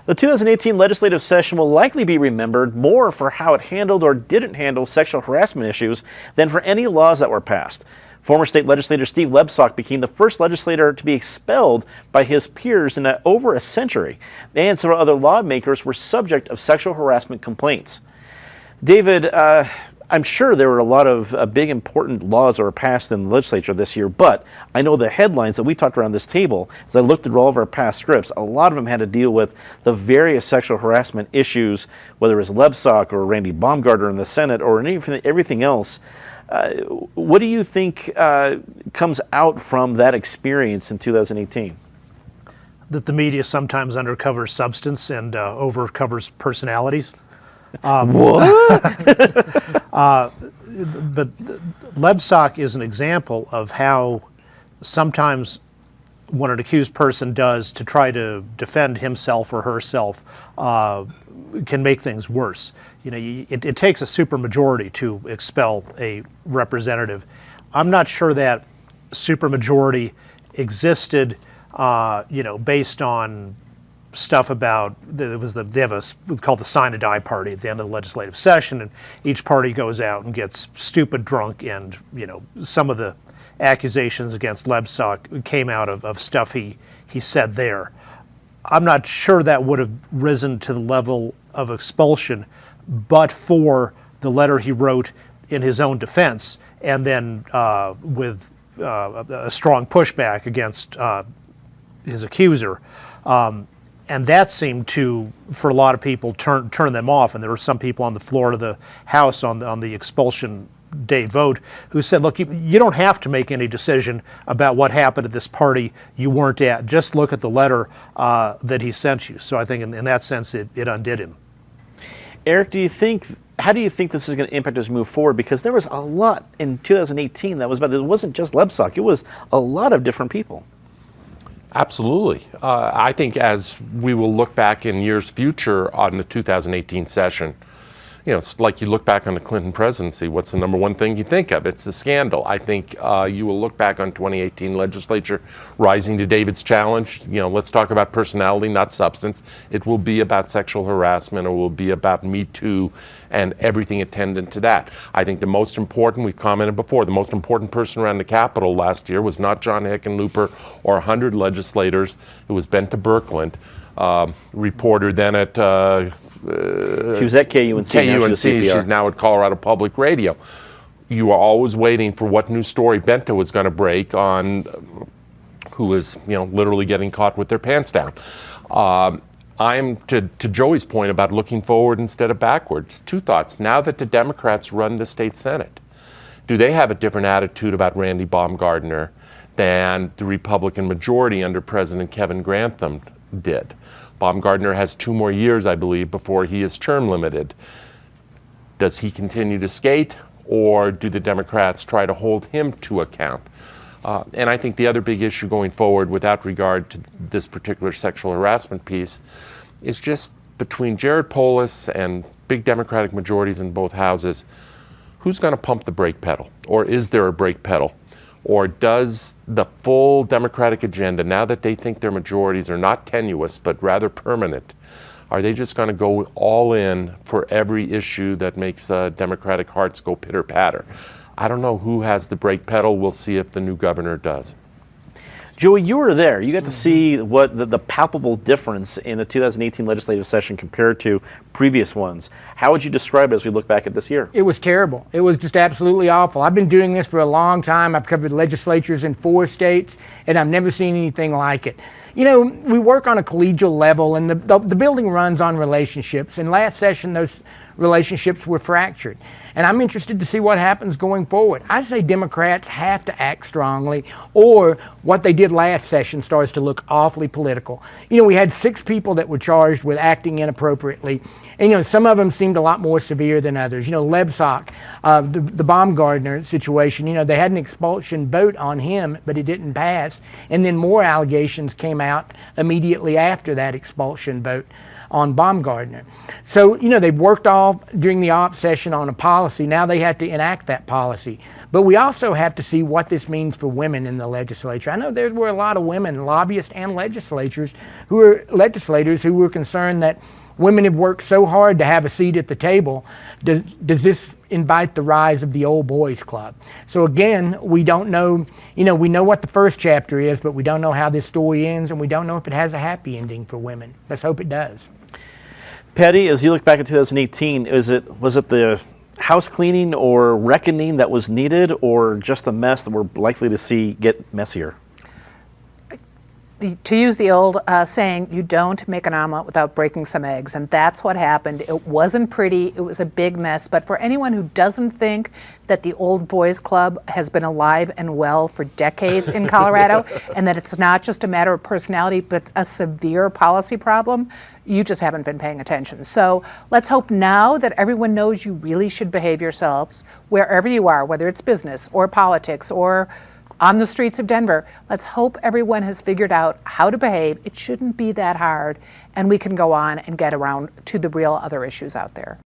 The 2018 legislative session will likely be remembered more for how it handled or didn't handle sexual harassment issues than for any laws that were passed. Former state legislator Steve Lebsock became the first legislator to be expelled by his peers in over a century, and several other lawmakers were subject of sexual harassment complaints. David, I'm sure there were a lot of big important laws that were passed in the legislature this year, but I know the headlines that we talked around this table, as I looked at all of our past scripts, a lot of them had to deal with the various sexual harassment issues, whether it was Lebsock or Randy Baumgartner in the Senate or everything else. What do you think comes out from that experience in 2018? That the media sometimes undercovers substance and overcovers personalities. What? But Lebsock is an example of how sometimes what an accused person does to try to defend himself or herself can make things worse. You know, it takes a supermajority to expel a representative. I'm not sure that supermajority existed, based on stuff about they have what's called the sign or die party at the end of the legislative session, and each party goes out and gets stupid drunk, and some of the accusations against Lebsock came out of stuff he said there. I'm not sure that would have risen to the level of expulsion, but for the letter he wrote in his own defense, and then with a strong pushback against his accuser. And that seemed to, for a lot of people, turn them off. And there were some people on the floor of the House on the expulsion day vote who said, look, you don't have to make any decision about what happened at this party you weren't at. Just look at the letter that he sent you. So I think in that sense, it undid him. Eric, how do you think this is going to impact us move forward? Because there was a lot in 2018 that was about, it wasn't just Lebsock, it was a lot of different people. Absolutely. I think as we will look back in years future on the 2018 session, it's like you look back on the Clinton presidency, what's the number one thing you think of? It's the scandal. I think you will look back on 2018 legislature rising to David's challenge. Let's talk about personality, not substance. It will be about sexual harassment, or will be about Me Too and everything attendant to that. I think the most important, we've commented before, the most important person around the Capitol last year was not John Hickenlooper or 100 legislators. It was Benta Birkeland, reporter then at she was at KUNC. She's now at Colorado Public Radio. You were always waiting for what new story Benta was going to break on who was, literally getting caught with their pants down. I'm to Joey's point about looking forward instead of backwards. Two thoughts. Now that the Democrats run the state Senate, do they have a different attitude about Randy Baumgartner than the Republican majority under President Kevin Grantham did? Baumgartner has 2 more years, I believe, before he is term limited. Does he continue to skate, or do the Democrats try to hold him to account? And I think the other big issue going forward, without regard to this particular sexual harassment piece, is just between Jared Polis and big Democratic majorities in both houses, who's going to pump the brake pedal? Or is there a brake pedal? Or does the full Democratic agenda, now that they think their majorities are not tenuous but rather permanent, are they just going to go all in for every issue that makes Democratic hearts go pitter-patter? I don't know who has the brake pedal. We'll see if the new governor does. Joey, you were there. You got to see what the palpable difference in the 2018 legislative session compared to previous ones. How would you describe it as we look back at this year? It was terrible. It was just absolutely awful. I've been doing this for a long time. I've covered legislatures in 4 states, and I've never seen anything like it. We work on a collegial level, and the building runs on relationships. And last session, those relationships were fractured. And I'm interested to see what happens going forward. I say Democrats have to act strongly, or what they did last session starts to look awfully political. We had 6 people that were charged with acting inappropriately. And, some of them seemed a lot more severe than others. Lebsock, the Baumgartner situation, they had an expulsion vote on him, but it didn't pass. And then more allegations came came out immediately after that expulsion vote on Baumgardner. So, they worked all during the op session on a policy. Now they have to enact that policy. But we also have to see what this means for women in the legislature. I know there were a lot of women, lobbyists and legislators who were concerned that women have worked so hard to have a seat at the table. Does this invite the rise of the old boys club? So again, we don't know, we know what the first chapter is, but we don't know how this story ends, and we don't know if it has a happy ending for women. Let's hope it does. Patty, as you look back at 2018, was it the house cleaning or reckoning that was needed, or just a mess that we're likely to see get messier? To use the old saying, you don't make an omelet without breaking some eggs, and that's what happened. It wasn't pretty, it was a big mess, but for anyone who doesn't think that the Old Boys Club has been alive and well for decades in Colorado, and that it's not just a matter of personality, but a severe policy problem, you just haven't been paying attention. So let's hope now that everyone knows you really should behave yourselves wherever you are, whether it's business or politics or on the streets of Denver. Let's hope everyone has figured out how to behave. It shouldn't be that hard, and we can go on and get around to the real other issues out there.